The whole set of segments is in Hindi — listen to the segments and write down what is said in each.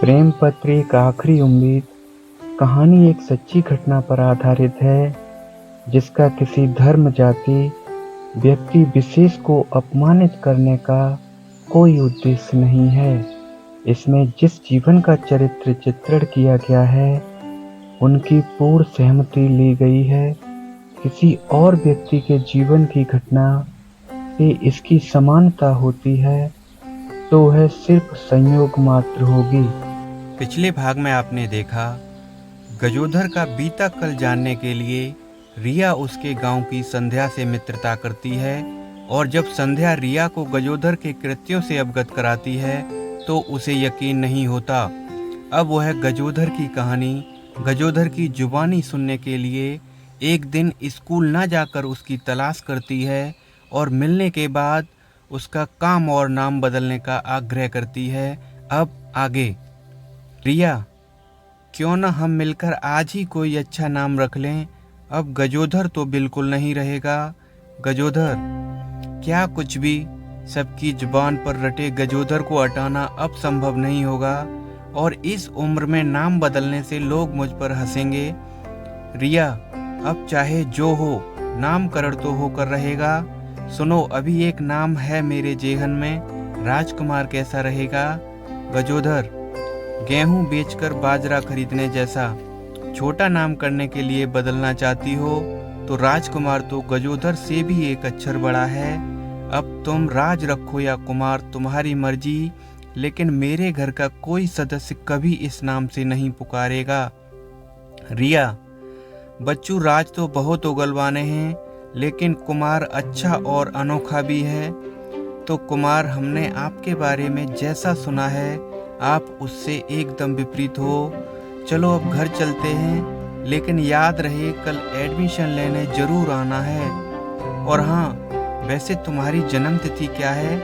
प्रेम पत्र एक आखिरी उम्मीद कहानी एक सच्ची घटना पर आधारित है, जिसका किसी धर्म, जाति, व्यक्ति विशेष को अपमानित करने का कोई उद्देश्य नहीं है। इसमें जिस जीवन का चरित्र चित्रण किया गया है, उनकी पूर्ण सहमति ली गई है। किसी और व्यक्ति के जीवन की घटना से इसकी समानता होती है, तो वह सिर्फ संयोग मात्र होगी। पिछले भाग में आपने देखा, गजोधर का बीता कल जानने के लिए रिया उसके गांव की संध्या से मित्रता करती है, और जब संध्या रिया को गजोधर के कृत्यों से अवगत कराती है तो उसे यकीन नहीं होता। अब वह गजोधर की कहानी, गजोधर की जुबानी सुनने के लिए एक दिन स्कूल न जाकर उसकी तलाश करती है, और मिलने के बाद उसका काम और नाम बदलने का आग्रह करती है। अब आगे। रिया, क्यों ना हम मिलकर आज ही कोई अच्छा नाम रख लें। अब गजोधर तो बिल्कुल नहीं रहेगा। गजोधर क्या कुछ भी, सबकी जुबान पर रटे गजोधर को हटाना अब संभव नहीं होगा, और इस उम्र में नाम बदलने से लोग मुझ पर हंसेंगे। रिया, अब चाहे जो हो, नामकरण तो होकर रहेगा। सुनो, अभी एक नाम है मेरे जेहन में, राजकुमार कैसा रहेगा? गजोधर, गेहूं बेचकर बाजरा खरीदने जैसा। छोटा नाम करने के लिए बदलना चाहती हो तो राजकुमार तो गजोधर से भी एक अक्षर बड़ा है। अब तुम राज रखो या कुमार, तुम्हारी मर्जी, लेकिन मेरे घर का कोई सदस्य कभी इस नाम से नहीं पुकारेगा। रिया, बच्चू, राज तो बहुत उगलवाने हैं, लेकिन कुमार अच्छा और अनोखा भी है। तो कुमार, हमने आपके बारे में जैसा सुना है, आप उससे एकदम विपरीत हो। चलो अब घर चलते हैं, लेकिन याद रहे कल एडमिशन लेने जरूर आना है। और हाँ, वैसे तुम्हारी जन्म तिथि क्या है?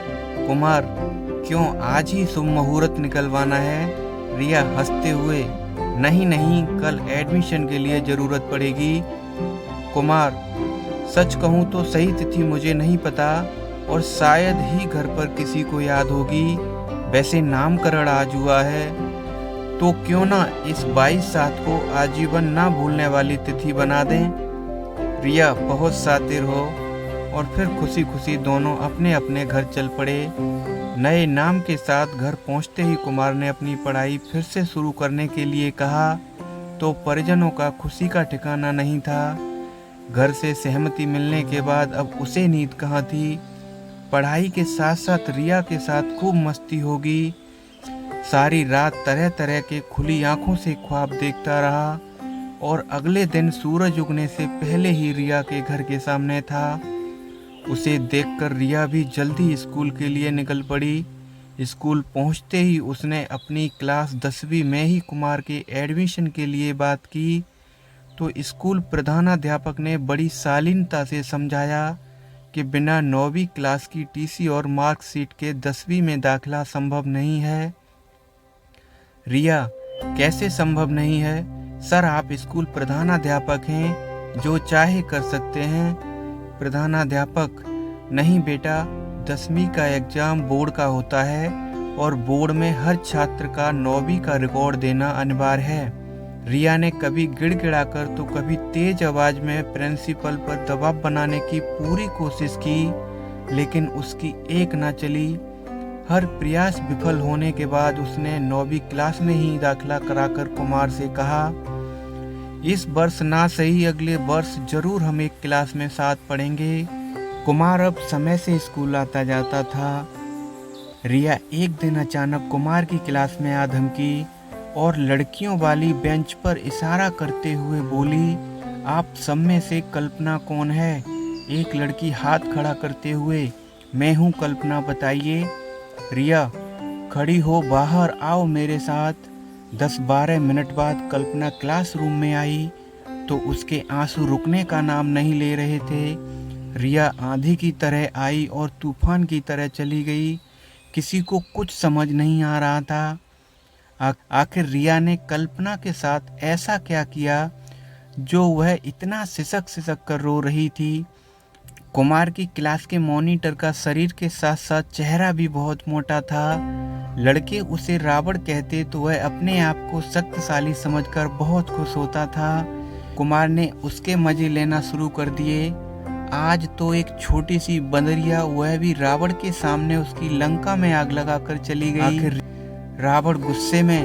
कुमार, क्यों आज ही शुभ मुहूर्त निकलवाना है? रिया हंसते हुए, नहीं नहीं, कल एडमिशन के लिए जरूरत पड़ेगी। कुमार, सच कहूँ तो सही तिथि मुझे नहीं पता, और शायद ही घर पर किसी को याद होगी। वैसे नामकरण आज हुआ है, तो क्यों ना इस 22/7 को आजीवन ना भूलने वाली तिथि बना दें। रिया बहुत शातिर हो। और फिर खुशी खुशी दोनों अपने अपने घर चल पड़े। नए नाम के साथ घर पहुंचते ही कुमार ने अपनी पढ़ाई फिर से शुरू करने के लिए कहा, तो परिजनों का खुशी का ठिकाना नहीं था। घर से सहमति मिलने के बाद अब उसे नींद कहाँ थी। पढ़ाई के साथ साथ रिया के साथ खूब मस्ती होगी। सारी रात तरह तरह के खुली आंखों से ख्वाब देखता रहा, और अगले दिन सूरज उगने से पहले ही रिया के घर के सामने था। उसे देखकर रिया भी जल्दी स्कूल के लिए निकल पड़ी। स्कूल पहुंचते ही उसने अपनी क्लास 10वीं में ही कुमार के एडमिशन के लिए बात की, तो स्कूल प्रधानाध्यापक ने बड़ी शालीनता से समझाया कि बिना 9वीं क्लास की टीसी और मार्कशीट के 10वीं में दाखिला संभव नहीं है। रिया, कैसे संभव नहीं है? सर, आप स्कूल प्रधानाध्यापक हैं, जो चाहे कर सकते हैं। प्रधानाध्यापक, नहीं बेटा, 10वीं का एग्जाम बोर्ड का होता है, और बोर्ड में हर छात्र का 9वीं का रिकॉर्ड देना अनिवार्य है। रिया ने कभी गिड़गिड़ाकर तो कभी तेज आवाज में प्रिंसिपल पर दबाव बनाने की पूरी कोशिश की, लेकिन उसकी एक ना चली। हर प्रयास विफल होने के बाद उसने 9वीं क्लास में ही दाखिला कराकर कुमार से कहा, इस वर्ष ना सही अगले वर्ष जरूर हम एक क्लास में साथ पढ़ेंगे। कुमार अब समय से स्कूल आता जाता था। रिया एक दिन अचानक कुमार की क्लास में आ धमकी, और लड़कियों वाली बेंच पर इशारा करते हुए बोली, आप सब में से कल्पना कौन है? एक लड़की हाथ खड़ा करते हुए, मैं हूँ कल्पना, बताइए। रिया, खड़ी हो, बाहर आओ मेरे साथ। 10-12 मिनट बाद कल्पना क्लासरूम में आई, तो उसके आंसू रुकने का नाम नहीं ले रहे थे। रिया आंधी की तरह आई और तूफान की तरह चली गई। किसी को कुछ समझ नहीं आ रहा था। आखिर रिया ने कल्पना के साथ ऐसा क्या किया जो वह इतना सिसक सिसक कर रो रही थी। कुमार की क्लास के मॉनिटर का शरीर के साथ साथ चेहरा भी बहुत मोटा था। लड़के उसे रावण कहते तो वह अपने आप को शक्तिशाली समझकर बहुत खुश होता था। कुमार ने उसके मजे लेना शुरू कर दिए। आज तो एक छोटी सी बंदरिया, वह भी रावण के सामने, उसकी लंका में आग लगाकर चली गई। आखिर रावण गुस्से में,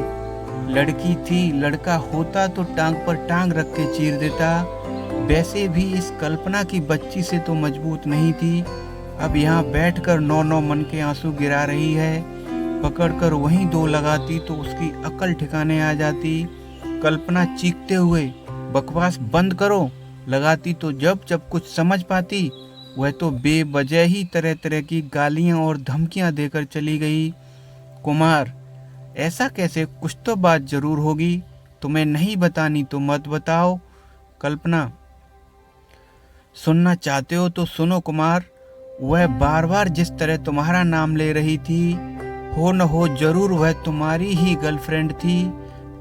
लड़की थी, लड़का होता तो टांग पर टांग रख के चीर देता। वैसे भी इस कल्पना की बच्ची से तो मजबूत नहीं थी। अब यहाँ बैठकर नौ नौ मन के आंसू गिरा रही है। पकड़कर वहीं दो लगाती तो उसकी अकल ठिकाने आ जाती। कल्पना चीखते हुए, बकवास बंद करो, लगाती तो जब जब कुछ समझ पाती, वह तो बेवजह ही तरह तरह की गालियां और धमकियां देकर चली गई। कुमार, ऐसा कैसे? कुछ तो बात जरूर होगी, तुम्हें नहीं बतानी तो मत बताओ। कल्पना, सुनना चाहते हो तो सुनो कुमार। वह बार बार जिस तरह तुम्हारा नाम ले रही थी, हो न हो जरूर वह तुम्हारी ही गर्लफ्रेंड थी।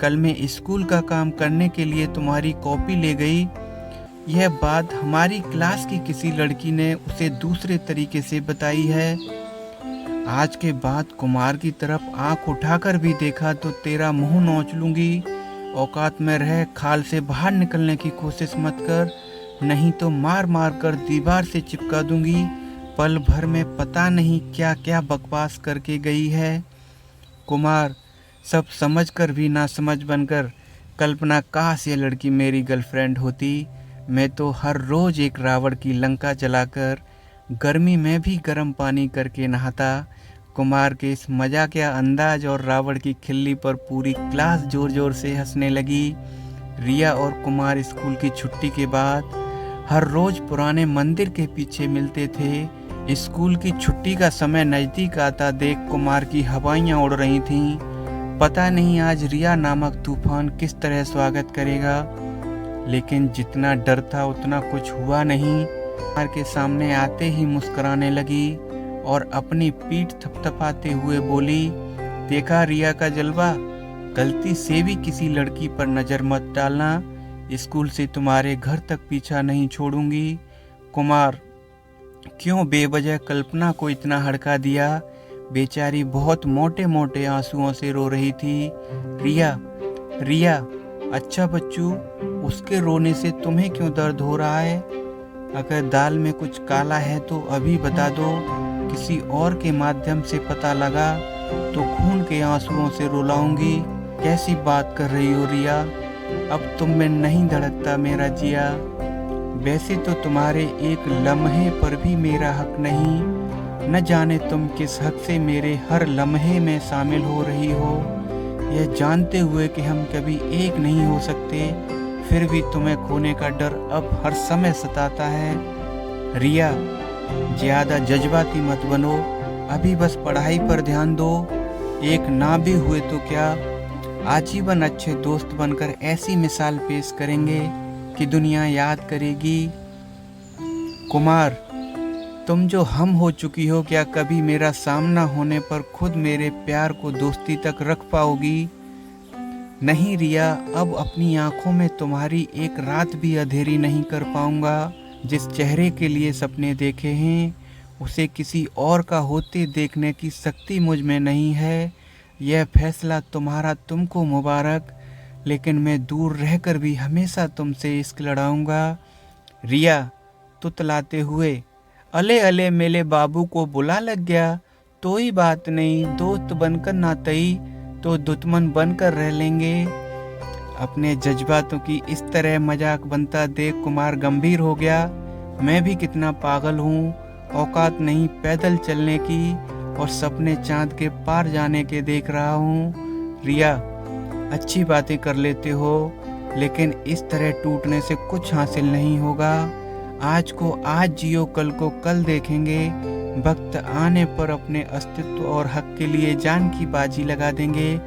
कल मैं स्कूल का काम करने के लिए तुम्हारी कॉपी ले गई। यह बात हमारी क्लास की किसी लड़की ने उसे दूसरे तरीके से बताई है। आज के बाद कुमार की तरफ आंख उठाकर भी देखा तो तेरा मुंह नोच लूंगी। औकात में रह, खाल से बाहर निकलने की कोशिश मत कर, नहीं तो मार मार कर दीवार से चिपका दूंगी। पल भर में पता नहीं क्या क्या बकवास करके गई है। कुमार, सब समझकर भी ना समझ बनकर, कल्पना, काश ये लड़की मेरी गर्लफ्रेंड होती। मैं तो हर रोज एक रावण की लंका जलाकर गर्मी में भी गर्म पानी करके नहाता। कुमार के इस मजाकिया अंदाज और रावण की खिल्ली पर पूरी क्लास जोर जोर से हंसने लगी। रिया और कुमार स्कूल की छुट्टी के बाद हर रोज पुराने मंदिर के पीछे मिलते थे। स्कूल की छुट्टी का समय नजदीक आता देख कुमार की हवाइयाँ उड़ रही थीं। पता नहीं आज रिया नामक तूफान किस तरह स्वागत करेगा, लेकिन जितना डर था उतना कुछ हुआ नहीं। कुमार के सामने आते ही मुस्कुराने लगी और अपनी पीठ थपथपाते हुए बोली, देखा रिया का जलवा, गलती से भी किसी लड़की पर नजर मत डालना, स्कूल से तुम्हारे घर तक पीछा नहीं छोड़ूंगी। कुमार, क्यों बेवजह कल्पना को इतना हड़का दिया? बेचारी बहुत मोटे मोटे आंसुओं से रो रही थी। रिया, रिया, अच्छा बच्चू, उसके रोने से तुम्हें क्यों दर्द हो रहा है? अगर दाल में कुछ काला है तो अभी बता दो, किसी और के माध्यम से पता लगा तो खून के आंसुओं से रुलाऊंगी। कैसी बात कर रही हो रिया? अब तुम में नहीं धड़कता मेरा जिया। वैसे तो तुम्हारे एक लम्हे पर भी मेरा हक नहीं, न जाने तुम किस हक से मेरे हर लम्हे में शामिल हो रही हो। यह जानते हुए कि हम कभी एक नहीं हो सकते, फिर भी तुम्हें खोने का डर अब हर समय सताता है। रिया, ज्यादा जज्बाती मत बनो, अभी बस पढ़ाई पर ध्यान दो। एक ना भी हुए तो क्या, आजीवन अच्छे दोस्त बनकर ऐसी मिसाल पेश करेंगे कि दुनिया याद करेगी। कुमार, तुम जो हम हो चुकी हो, क्या कभी मेरा सामना होने पर खुद मेरे प्यार को दोस्ती तक रख पाओगी? नहीं रिया, अब अपनी आंखों में तुम्हारी एक रात भी अंधेरी नहीं कर पाऊंगा। जिस चेहरे के लिए सपने देखे हैं, उसे किसी और का होते देखने की शक्ति मुझ में नहीं है। यह फैसला तुम्हारा तुमको मुबारक, लेकिन मैं दूर रहकर भी हमेशा तुमसे इश्क लड़ाऊंगा। रिया, तुतलाते हुए, अले अले मेले बाबू को बुला लग गया, तो ही बात नहीं, दोस्त बनकर नातई तो दुश्मन बनकर रह लेंगे। अपने जज्बातों की इस तरह मजाक बनता देख कुमार गंभीर हो गया। मैं भी कितना पागल हूँ, औकात नहीं पैदल चलने की और सपने चांद के पार जाने के देख रहा हूँ। रिया, अच्छी बातें कर लेते हो, लेकिन इस तरह टूटने से कुछ हासिल नहीं होगा। आज को आज जियो, कल को कल देखेंगे। वक्त आने पर अपने अस्तित्व और हक के लिए जान की बाजी लगा देंगे,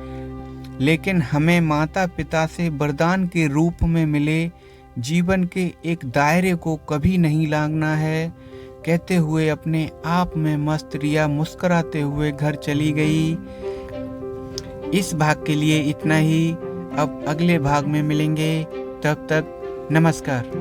लेकिन हमें माता पिता से वरदान के रूप में मिले जीवन के एक दायरे को कभी नहीं लांघना है। कहते हुए अपने आप में मस्त रिया मुस्कुराते हुए घर चली गई। इस भाग के लिए इतना ही, अब अगले भाग में मिलेंगे। तब तक नमस्कार।